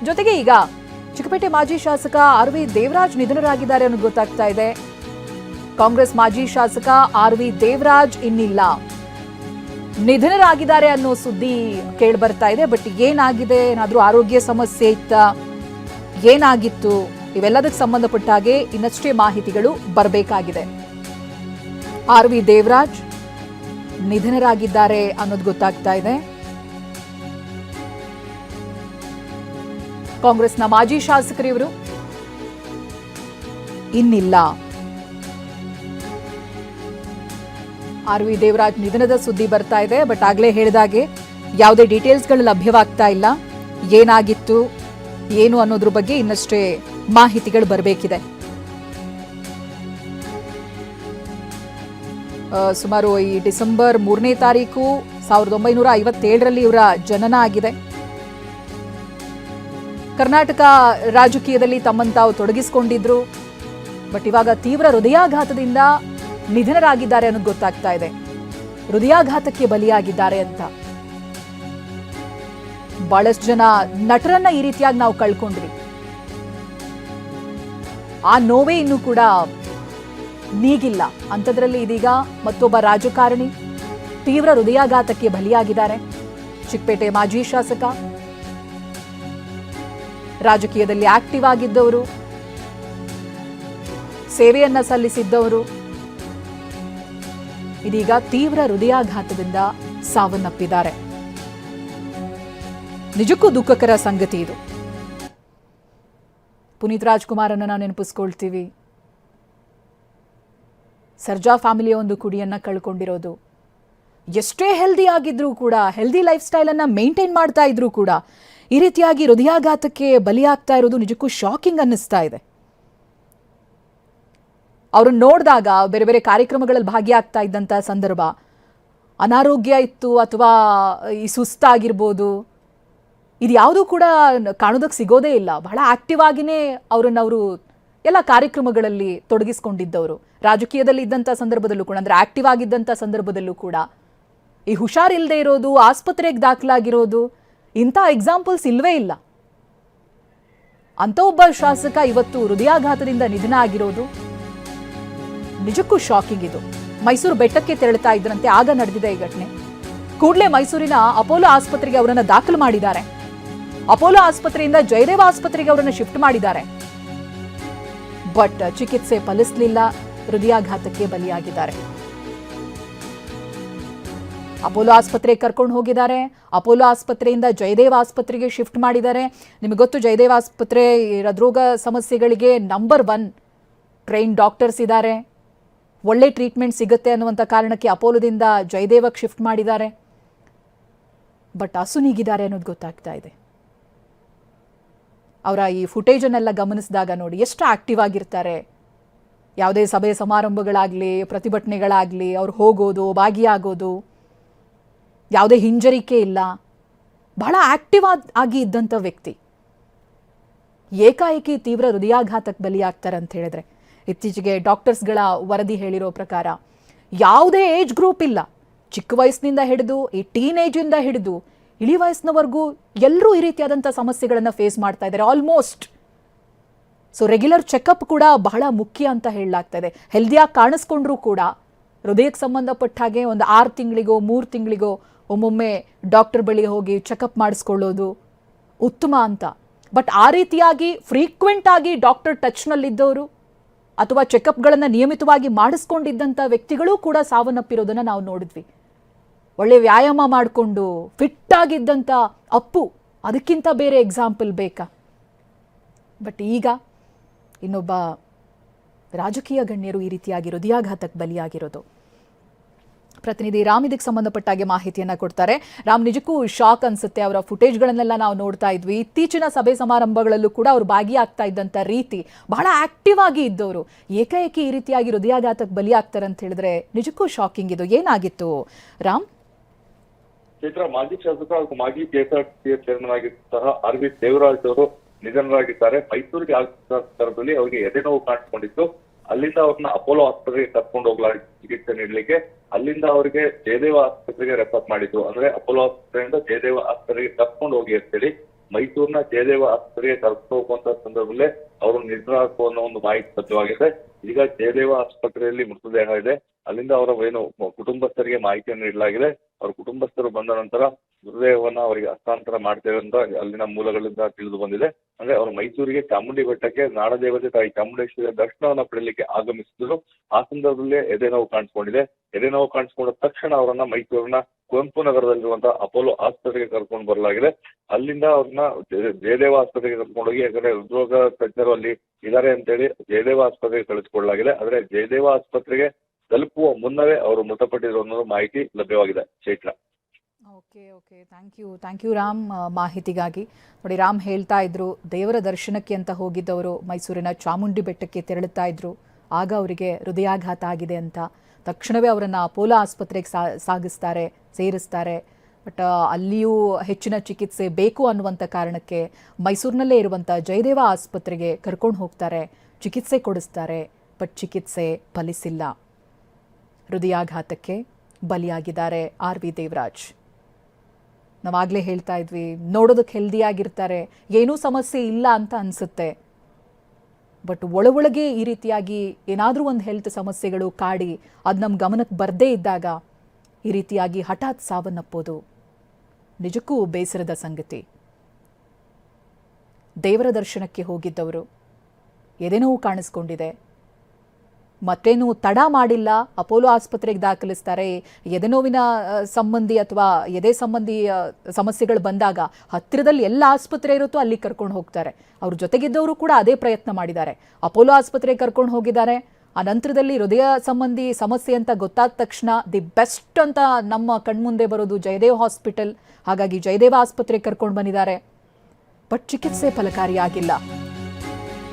ಜೊತೆಗೆ ಈಗ ಚಿಕ್ಕಪೇಟೆ ಮಾಜಿ ಶಾಸಕ ಆರ್.ವಿ. ದೇವರಾಜ್ ನಿಧನರಾಗಿದ್ದಾರೆ ಅನ್ನೋದು ಗೊತ್ತಾಗ್ತಾ ಇದೆ. ಕಾಂಗ್ರೆಸ್ ಮಾಜಿ ಶಾಸಕ ಆರ್.ವಿ. ದೇವರಾಜ್ ಇನ್ನಿಲ್ಲ, ನಿಧನರಾಗಿದ್ದಾರೆ ಅನ್ನೋ ಸುದ್ದಿ ಕೇಳಿ ಬರ್ತಾ ಇದೆ. ಬಟ್ ಏನಾಗಿದೆ, ಏನಾದ್ರೂ ಆರೋಗ್ಯ ಸಮಸ್ಯೆ ಇತ್ತಾ, ಏನಾಗಿತ್ತು, ಇವೆಲ್ಲದಕ್ಕೆ ಸಂಬಂಧಪಟ್ಟ ಹಾಗೆ ಇನ್ನಷ್ಟೇ ಮಾಹಿತಿಗಳು ಬರಬೇಕಾಗಿದೆ. ಆರ್.ವಿ. ದೇವರಾಜ್ ನಿಧನರಾಗಿದ್ದಾರೆ ಅನ್ನೋದು ಗೊತ್ತಾಗ್ತಾ ಇದೆ. ಕಾಂಗ್ರೆಸ್ನ ಮಾಜಿ ಶಾಸಕರಿವರು ಇನ್ನಿಲ್ಲ. ಆರ್.ವಿ. ದೇವರಾಜ್ ನಿಧನದ ಸುದ್ದಿ ಬರ್ತಾ ಇದೆ. ಬಟ್ ಆಗ್ಲೇ ಹೇಳಿದಾಗೆ ಯಾವುದೇ ಡೀಟೇಲ್ಸ್ಗಳು ಲಭ್ಯವಾಗ್ತಾ ಇಲ್ಲ. ಏನಾಗಿತ್ತು ಏನು ಅನ್ನೋದ್ರ ಬಗ್ಗೆ ಇನ್ನಷ್ಟೇ ಮಾಹಿತಿಗಳು ಬರಬೇಕಿದೆ. ಸುಮಾರು ಈ ಡಿಸೆಂಬರ್ 3ನೇ ತಾರೀಕು 1957ರಲ್ಲಿ ಇವರ ಜನನ ಆಗಿದೆ. ಕರ್ನಾಟಕ ರಾಜಕೀಯದಲ್ಲಿ ತಮ್ಮನ್ನು ತಾವು ತೊಡಗಿಸಿಕೊಂಡಿದ್ರು. ಬಟ್ ಇವಾಗ ತೀವ್ರ ಹೃದಯಾಘಾತದಿಂದ ನಿಧನರಾಗಿದ್ದಾರೆ ಅನ್ನೋದು ಗೊತ್ತಾಗ್ತಾ ಇದೆ. ಹೃದಯಾಘಾತಕ್ಕೆ ಬಲಿಯಾಗಿದ್ದಾರೆ ಅಂತ. ಬಹಳಷ್ಟು ಜನ ನಟರನ್ನ ಈ ರೀತಿಯಾಗಿ ನಾವು ಕಳ್ಕೊಂಡ್ವಿ. ಆ ನೋವೇ ಇನ್ನೂ ಕೂಡ ನೀಗಿಲ್ಲ. ಅಂಥದ್ರಲ್ಲಿ ಇದೀಗ ಮತ್ತೊಬ್ಬ ರಾಜಕಾರಣಿ ತೀವ್ರ ಹೃದಯಾಘಾತಕ್ಕೆ ಬಲಿಯಾಗಿದ್ದಾರೆ. ಚಿಕ್ಕಪೇಟೆ ಮಾಜಿ ಶಾಸಕ, ರಾಜಕೀಯದಲ್ಲಿ ಆಕ್ಟಿವ್ ಆಗಿದ್ದವರು, ಸೇವೆಯನ್ನ ಸಲ್ಲಿಸಿದ್ದವರು ಇದೀಗ ತೀವ್ರ ಹೃದಯಾಘಾತದಿಂದ ಸಾವನ್ನಪ್ಪಿದ್ದಾರೆ. ನಿಜಕ್ಕೂ ದುಃಖಕರ ಸಂಗತಿ ಇದು. ಪುನೀತ್ ರಾಜ್ಕುಮಾರನ್ನ ನಾವು ನೆನಪಿಸ್ಕೊಳ್ತೀವಿ. ಸರ್ಜಾ ಫ್ಯಾಮಿಲಿಯ ಒಂದು ಕುಡಿಯನ್ನ ಕಳ್ಕೊಂಡಿರೋದು. ಎಷ್ಟೇ ಹೆಲ್ದಿ ಆಗಿದ್ರೂ ಕೂಡ, ಹೆಲ್ದಿ ಲೈಫ್ ಸ್ಟೈಲ್ ಅನ್ನ ಮೇಂಟೈನ್ ಮಾಡ್ತಾ ಇದ್ರೂ ಕೂಡ ಈ ರೀತಿಯಾಗಿ ಹೃದಯಾಘಾತಕ್ಕೆ ಬಲಿಯಾಗ್ತಾ ಇರೋದು ನಿಜಕ್ಕೂ ಶಾಕಿಂಗ್ ಅನ್ನಿಸ್ತಾ ಇದೆ. ಅವ್ರನ್ನ ನೋಡಿದಾಗ ಬೇರೆ ಬೇರೆ ಕಾರ್ಯಕ್ರಮಗಳಲ್ಲಿ ಭಾಗಿಯಾಗ್ತಾ ಇದ್ದಂಥ ಸಂದರ್ಭ, ಅನಾರೋಗ್ಯ ಇತ್ತು ಅಥವಾ ಈ ಸುಸ್ತಾಗಿರ್ಬೋದು, ಇದು ಯಾವುದೂ ಕೂಡ ಕಾಣೋದಕ್ಕೆ ಸಿಗೋದೇ ಇಲ್ಲ. ಬಹಳ ಆಕ್ಟಿವ್ ಆಗಿನೇ ಅವರು ಎಲ್ಲ ಕಾರ್ಯಕ್ರಮಗಳಲ್ಲಿ ತೊಡಗಿಸ್ಕೊಂಡಿದ್ದವರು. ರಾಜಕೀಯದಲ್ಲಿ ಇದ್ದಂಥ ಸಂದರ್ಭದಲ್ಲೂ ಕೂಡ, ಅಂದರೆ ಆಕ್ಟಿವ್ ಆಗಿದ್ದಂಥ ಸಂದರ್ಭದಲ್ಲೂ ಕೂಡ ಈ ಹುಷಾರಿಲ್ಲದೆ ಇರೋದು, ಆಸ್ಪತ್ರೆಗೆ ದಾಖಲಾಗಿರೋದು, ಇಂಥ ಎಕ್ಸಾಂಪಲ್ಸ್ ಇಲ್ವೇ ಇಲ್ಲ. ಅಂತ ಒಬ್ಬ ಶಾಸಕ ಇವತ್ತು ಹೃದಯಾಘಾತದಿಂದ ನಿಧನ ಆಗಿರೋದು ನಿಜಕ್ಕೂ ಶಾಕಿಂಗ್ ಇದು. ಮೈಸೂರು ಬೆಟ್ಟಕ್ಕೆ ತೆರಳುತ್ತಾ ಇದ್ರಂತೆ, ಆಗ ನಡೆದಿದೆ ಈ ಘಟನೆ. ಕೂಡಲೇ ಮೈಸೂರಿನ ಅಪೋಲೋ ಆಸ್ಪತ್ರೆಗೆ ಅವರನ್ನು ದಾಖಲು ಮಾಡಿದ್ದಾರೆ. ಅಪೋಲೋ ಆಸ್ಪತ್ರೆಯಿಂದ ಜಯದೇವ ಆಸ್ಪತ್ರೆಗೆ ಅವರನ್ನು ಶಿಫ್ಟ್ ಮಾಡಿದ್ದಾರೆ. ಬಟ್ ಚಿಕಿತ್ಸೆ ಫಲಿಸಲಿಲ್ಲ, ಹೃದಯಾಘಾತಕ್ಕೆ ಬಲಿಯಾಗಿದ್ದಾರೆ. ಅಪೋಲೋ ಆಸ್ಪತ್ರೆಗೆ ಕರ್ಕೊಂಡು ಹೋಗಿದ್ದಾರೆ. ಅಪೋಲೋ ಆಸ್ಪತ್ರೆಯಿಂದ ಜಯದೇವ ಆಸ್ಪತ್ರೆಗೆ ಶಿಫ್ಟ್ ಮಾಡಿದ್ದಾರೆ. ನಿಮಗೆ ಗೊತ್ತು, ಜಯದೇವ ಆಸ್ಪತ್ರೆ ಹೃದ್ರೋಗ ಸಮಸ್ಯೆಗಳಿಗೆ ನಂಬರ್ 1 ಟ್ರೈನ್ ಡಾಕ್ಟರ್ಸ್ ಇದ್ದಾರೆ. ಒಳ್ಳೆ ಟ್ರೀಟ್ಮೆಂಟ್ ಸಿಗುತ್ತೆ ಅನ್ನುವಂಥ ಕಾರಣಕ್ಕೆ ಅಪೋಲೋದಿಂದ ಜಯದೇವಕ್ಕೆ ಶಿಫ್ಟ್ ಮಾಡಿದ್ದಾರೆ. ಬಟ್ ಅಸುನೀಗಿದ್ದಾರೆ ಅನ್ನೋದು ಗೊತ್ತಾಗ್ತಾ ಇದೆ. ಅವರ ಈ ಫುಟೇಜನ್ನೆಲ್ಲ ಗಮನಿಸಿದಾಗ ನೋಡಿ, ಎಷ್ಟು ಆಕ್ಟಿವ್ ಆಗಿರ್ತಾರೆ. ಯಾವುದೇ ಸಭೆ ಸಮಾರಂಭಗಳಾಗಲಿ, ಪ್ರತಿಭಟನೆಗಳಾಗಲಿ ಅವ್ರು ಹೋಗೋದು, ಭಾಗಿಯಾಗೋದು, ಯಾವುದೇ ಹಿಂಜರಿಕೆ ಇಲ್ಲ. ಬಹಳ ಆಕ್ಟಿವ್ ಆಗಿ ಇದ್ದಂಥ ವ್ಯಕ್ತಿ ಏಕಾಏಕಿ ತೀವ್ರ ಹೃದಯಾಘಾತಕ್ಕೆ ಬಲಿಯಾಗ್ತಾರೆ ಅಂತ ಹೇಳಿದ್ರೆ, ಇತ್ತೀಚೆಗೆ ಡಾಕ್ಟರ್ಸ್ಗಳ ವರದಿ ಹೇಳಿರೋ ಪ್ರಕಾರ ಯಾವುದೇ ಏಜ್ ಗ್ರೂಪ್ ಇಲ್ಲ. ಚಿಕ್ಕ ವಯಸ್ಸಿನಿಂದ ಹಿಡಿದು, ಈ ಟೀನೇಜಿಂದ ಹಿಡಿದು ಇಳಿ ವಯಸ್ಸಿನವರೆಗೂ ಎಲ್ಲರೂ ಈ ರೀತಿಯಾದಂಥ ಸಮಸ್ಯೆಗಳನ್ನು ಫೇಸ್ ಮಾಡ್ತಾ ಇದ್ದಾರೆ ಆಲ್ಮೋಸ್ಟ್. ಸೊ ರೆಗ್ಯುಲರ್ ಚೆಕಪ್ ಕೂಡ ಬಹಳ ಮುಖ್ಯ ಅಂತ ಹೇಳಲಾಗ್ತಾ ಇದೆ. ಹೆಲ್ದಿಯಾಗಿ ಕಾಣಿಸ್ಕೊಂಡ್ರೂ ಕೂಡ ಹೃದಯಕ್ಕೆ ಸಂಬಂಧಪಟ್ಟ ಹಾಗೆ ಒಂದು 6 ತಿಂಗಳಿಗೋ 3 ತಿಂಗಳಿಗೋ ಒಮ್ಮೊಮ್ಮೆ ಡಾಕ್ಟರ್ ಬಳಿ ಹೋಗಿ ಚೆಕಪ್ ಮಾಡಿಸ್ಕೊಳ್ಳೋದು ಉತ್ತಮ ಅಂತ. ಬಟ್ ಆ ರೀತಿಯಾಗಿ ಫ್ರೀಕ್ವೆಂಟ್ ಆಗಿ ಡಾಕ್ಟರ್ ಟಚ್ನಲ್ಲಿದ್ದವರು ಅಥವಾ ಚೆಕಪ್ಗಳನ್ನು ನಿಯಮಿತವಾಗಿ ಮಾಡಿಸ್ಕೊಂಡಿದ್ದಂಥ ವ್ಯಕ್ತಿಗಳು ಕೂಡ ಸಾವನ್ನಪ್ಪಿರೋದನ್ನು ನಾವು ನೋಡಿದ್ವಿ. ಒಳ್ಳೆ ವ್ಯಾಯಾಮ ಮಾಡಿಕೊಂಡು ಫಿಟ್ ಆಗಿದ್ದಂಥ ಅಪ್ಪು, ಅದಕ್ಕಿಂತ ಬೇರೆ ಎಕ್ಸಾಂಪಲ್ ಬೇಕಾ? ಬಟ್ ಈಗ ಇನ್ನೊಬ್ಬ ರಾಜಕೀಯ ಗಣ್ಯರು ಈ ರೀತಿಯಾಗಿ ಹೃದಯಾಘಾತಕ್ಕೆ ಬಲಿಯಾಗಿರೋದು. ಪ್ರತಿನಿಧಿ ರಾಮ್ ಇದಕ್ಕೆ ಸಂಬಂಧಪಟ್ಟಾಗೆ ಮಾಹಿತಿಯನ್ನ ಕೊಡ್ತಾರೆ. ರಾಮ್, ನಿಜಕ್ಕೂ ಶಾಕ್ ಅನ್ಸುತ್ತೆ. ಅವರ ಫುಟೇಜ್ಗಳನ್ನೆಲ್ಲ ನಾವು ನೋಡ್ತಾ ಇದ್ವಿ. ಇತ್ತೀಚಿನ ಸಭೆ ಸಮಾರಂಭಗಳಲ್ಲೂ ಕೂಡ ಅವರು ಭಾಗಿಯಾಗ್ತಾ ಇದ್ದಂಥ ರೀತಿ, ಬಹಳ ಆಕ್ಟಿವ್ ಆಗಿ ಇದ್ದವರು ಏಕಾಏಕಿ ಈ ರೀತಿಯಾಗಿ ಹೃದಯಾಘಾತಕ್ಕೆ ಬಲಿಯಾಗ್ತಾರೆ ಅಂತ ಹೇಳಿದ್ರೆ ನಿಜಕ್ಕೂ ಶಾಕಿಂಗ್. ಇದು ಏನಾಗಿತ್ತು ರಾಮ್? ಚೈತ್ರ, ಮಾಜಿ ಶಾಸಕ ಹಾಗೂ ಮಾಜಿ ಕೆಎಸ್ಆರ್ಟಿಸಿ ಚೇರ್ಮನ್ ಆಗಿದ್ದಂತಹ ಆರ್.ವಿ. ದೇವರಾಜ್ ಅವರು ನಿಧನರಾಗಿದ್ದಾರೆ. ಮೈಸೂರಿಗೆ ಆಗಿದ್ದ ಸಂದರ್ಭದಲ್ಲಿ ಅವರಿಗೆ ಎದೆ ನೋವು ಕಾಣಿಸಿಕೊಂಡಿತ್ತು. ಅಲ್ಲಿಂದ ಅವ್ರನ್ನ ಅಪೋಲೋ ಆಸ್ಪತ್ರೆಗೆ ಕರ್ಕೊಂಡು ಹೋಗ್ಲಾಗಿತ್ತು ಚಿಕಿತ್ಸೆ ನೀಡಲಿಕ್ಕೆ. ಅಲ್ಲಿಂದ ಅವರಿಗೆ ಜಯದೇವ ಆಸ್ಪತ್ರೆಗೆ ರೆಫರ್ ಮಾಡಿದ್ರು. ಅಂದ್ರೆ ಅಪೋಲೋ ಆಸ್ಪತ್ರೆಯಿಂದ ಜಯದೇವ ಆಸ್ಪತ್ರೆಗೆ ಕರ್ಕೊಂಡು ಹೋಗಿ ಅಂತೇಳಿ. ಮೈಸೂರಿನ ಜಯದೇವ ಆಸ್ಪತ್ರೆಗೆ ಕರ್ಕೊಂಡು ಹೋಗುವಂತ ಸಂದರ್ಭದಲ್ಲೇ ಅವರು ನಿಧನರಾಗು ಅನ್ನೋ ಒಂದು ಮಾಹಿತಿ ಲಭ್ಯವಾಗಿದೆ. ಈಗ ಜಯದೇವ ಆಸ್ಪತ್ರೆಯಲ್ಲಿ ಮೃತದೇಹ ಇದೆ. ಅಲ್ಲಿಂದ ಅವರ ಏನು ಕುಟುಂಬಸ್ಥರಿಗೆ ಮಾಹಿತಿಯನ್ನು ನೀಡಲಾಗಿದೆ. ಅವರ ಕುಟುಂಬಸ್ಥರು ಬಂದ ನಂತರ ಮೃತದೇಹವನ್ನ ಅವರಿಗೆ ಹಸ್ತಾಂತರ ಮಾಡ್ತೇವೆ ಅಂತ ಅಲ್ಲಿನ ಮೂಲಗಳಿಂದ ತಿಳಿದು ಬಂದಿದೆ. ಅಂದ್ರೆ ಅವರು ಮೈಸೂರಿಗೆ ಚಾಮುಂಡಿ ಬೆಟ್ಟಕ್ಕೆ ನಾಡದೇವತೆ ತಾಯಿ ಚಾಮುಂಡೇಶ್ವರಿಯ ದರ್ಶನವನ್ನ ಪಡೆಯಲಿಕ್ಕೆ ಆಗಮಿಸಿದ್ರು. ಆ ಸಂದರ್ಭದಲ್ಲೇ ಎದೆನೋವು ಕಾಣಿಸ್ಕೊಂಡಿದೆ. ಎದೆನೋವು ಕಾಣಿಸ್ಕೊಂಡ ತಕ್ಷಣ ಅವರನ್ನ ಮೈಸೂರಿನ ಕುವೆಂಪು ನಗರದಲ್ಲಿರುವಂತಹ ಅಪೋಲೋ ಆಸ್ಪತ್ರೆಗೆ ಕರ್ಕೊಂಡು ಬರಲಾಗಿದೆ. ಅಲ್ಲಿಂದ ಅವ್ರನ್ನ ಜಯದೇವ ಆಸ್ಪತ್ರೆಗೆ ಕರ್ಕೊಂಡೋಗಿ, ಯಾಕಂದ್ರೆ ಹೃದ್ರೋಗ ತಜ್ಞರು ಅಲ್ಲಿ ಇದ್ದಾರೆ ಅಂತೇಳಿ ಜಯದೇವ ಆಸ್ಪತ್ರೆಗೆ ಕಳಿಸಿಕೊಡಲಾಗಿದೆ. ಆದ್ರೆ ಜಯದೇವ ಆಸ್ಪತ್ರೆಗೆ ತಲುಪುವ ಮುನ್ನವೇ ಅವರು ಮೃತಪಟ್ಟಿರೋ ಅನ್ನೋ ಮಾಹಿತಿ ಲಭ್ಯವಾಗಿದೆ. Chaitra. Okay thank you Ram ಮಾಹಿತಿಗಾಗಿ. ನೋಡಿ, ರಾಮ್ ಹೇಳ್ತಾ ಇದ್ರು ದೇವರ ದರ್ಶನಕ್ಕೆ ಅಂತ ಹೋಗಿದ್ದವರು ಮೈಸೂರಿನ ಚಾಮುಂಡಿ ಬೆಟ್ಟಕ್ಕೆ ತೆರಳುತ್ತಾ ಇದ್ರು. ಆಗ ಅವರಿಗೆ ಹೃದಯಾಘಾತ ಆಗಿದೆ ಅಂತ. ತಕ್ಷಣವೇ ಅವರನ್ನು ಅಪೋಲೋ ಆಸ್ಪತ್ರೆಗೆ ಸೇರಿಸ್ತಾರೆ. ಬಟ್ ಅಲ್ಲಿಯೂ ಹೆಚ್ಚಿನ ಚಿಕಿತ್ಸೆ ಬೇಕು ಅನ್ನುವಂಥ ಕಾರಣಕ್ಕೆ ಮೈಸೂರಿನಲ್ಲೇ ಇರುವಂಥ ಜಯದೇವ ಆಸ್ಪತ್ರೆಗೆ ಕರ್ಕೊಂಡು ಹೋಗ್ತಾರೆ, ಚಿಕಿತ್ಸೆ ಕೊಡಿಸ್ತಾರೆ. ಬಟ್ ಚಿಕಿತ್ಸೆ ಫಲಿಸಿಲ್ಲ. ಹೃದಯಾಘಾತಕ್ಕೆ ಬಲಿಯಾಗಿದ್ದಾರೆ RV ದೇವರಾಜ್. ನಾವಾಗಲೇ ಹೇಳ್ತಾ ಇದ್ವಿ, ನೋಡೋದಕ್ಕೆ ಹೆಲ್ದಿಯಾಗಿರ್ತಾರೆ, ಏನೂ ಸಮಸ್ಯೆ ಇಲ್ಲ ಅಂತ ಅನಿಸುತ್ತೆ. ಬಟ್ ಒಳಗೆ ಈ ರೀತಿಯಾಗಿ ಏನಾದರೂ ಒಂದು ಹೆಲ್ತ್ ಸಮಸ್ಯೆಗಳು ಕಾಡಿ ಅದು ನಮ್ಮ ಗಮನಕ್ಕೆ ಬರದೇ ಇದ್ದಾಗ ಈ ರೀತಿಯಾಗಿ ಹಠಾತ್ ಸಾವನ್ನಪ್ಪೋದು ನಿಜಕ್ಕೂ ಬೇಸರದ ಸಂಗತಿ. ದೇವರ ದರ್ಶನಕ್ಕೆ ಹೋಗಿದ್ದವರು ಎದೆನೋವು ಕಾಣಿಸ್ಕೊಂಡಿದೆ, ಮತ್ತೇನು ತಡ ಮಾಡಿಲ್ಲ, ಅಪೋಲೋ ಆಸ್ಪತ್ರೆಗೆ ದಾಖಲಿಸ್ತಾರೆ. ಎದೆನೋವಿನ ಸಂಬಂಧಿ ಅಥವಾ ಎದೆ ಸಂಬಂಧಿ ಸಮಸ್ಯೆಗಳು ಬಂದಾಗ ಹತ್ತಿರದಲ್ಲಿ ಎಲ್ಲ ಆಸ್ಪತ್ರೆ ಇರುತ್ತೋ ಅಲ್ಲಿ ಕರ್ಕೊಂಡು ಹೋಗ್ತಾರೆ. ಅವ್ರ ಜೊತೆಗಿದ್ದವರು ಕೂಡ ಅದೇ ಪ್ರಯತ್ನ ಮಾಡಿದ್ದಾರೆ. ಅಪೋಲೋ ಆಸ್ಪತ್ರೆಗೆ ಕರ್ಕೊಂಡು ಹೋಗಿದ್ದಾರೆ. ಆ ನಂತರದಲ್ಲಿ ಹೃದಯ ಸಂಬಂಧಿ ಸಮಸ್ಯೆ ಅಂತ ಗೊತ್ತಾದ ತಕ್ಷಣ ದಿ ಬೆಸ್ಟ್ ಅಂತ ನಮ್ಮ ಕಣ್ಮುಂದೆ ಬರೋದು ಜಯದೇವ್ ಹಾಸ್ಪಿಟಲ್. ಹಾಗಾಗಿ ಜಯದೇವ ಆಸ್ಪತ್ರೆಗೆ ಕರ್ಕೊಂಡು ಬಂದಿದ್ದಾರೆ. ಬಟ್ ಚಿಕಿತ್ಸೆ ಫಲಕಾರಿಯಾಗಿಲ್ಲ.